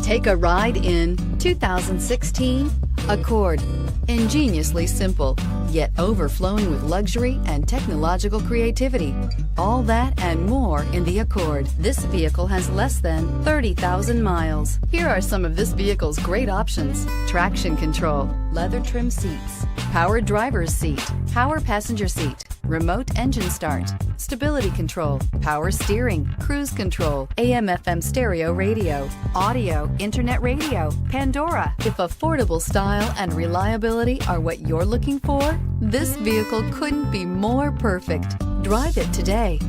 Take a ride in 2016 Accord. Ingeniously simple, yet overflowing with luxury and technological creativity. All that and more in the Accord. This vehicle has less than 30,000 miles. Here are some of this vehicle's great options: traction control, leather trim seats, power driver's seat, power passenger seat, remote engine start, stability control, power steering, cruise control, AM/FM stereo radio, audio, internet radio, Pandora. If affordable style and reliability are what you're looking for, this vehicle couldn't be more perfect. Drive it today.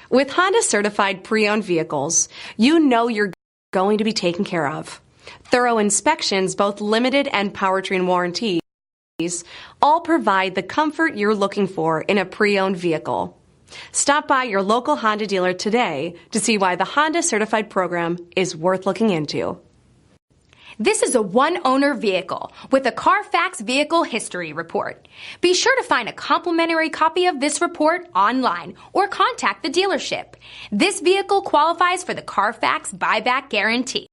With Honda certified pre-owned vehicles, you know you're going to be taken care of. Thorough inspections, both limited and powertrain warranties, all provide the comfort you're looking for in a pre-owned vehicle. Stop by your local Honda dealer today to see why the Honda certified program is worth looking into. This is a one-owner vehicle with a Carfax Vehicle History Report. Be sure to find a complimentary copy of this report online or contact the dealership. This vehicle qualifies for the Carfax Buyback Guarantee.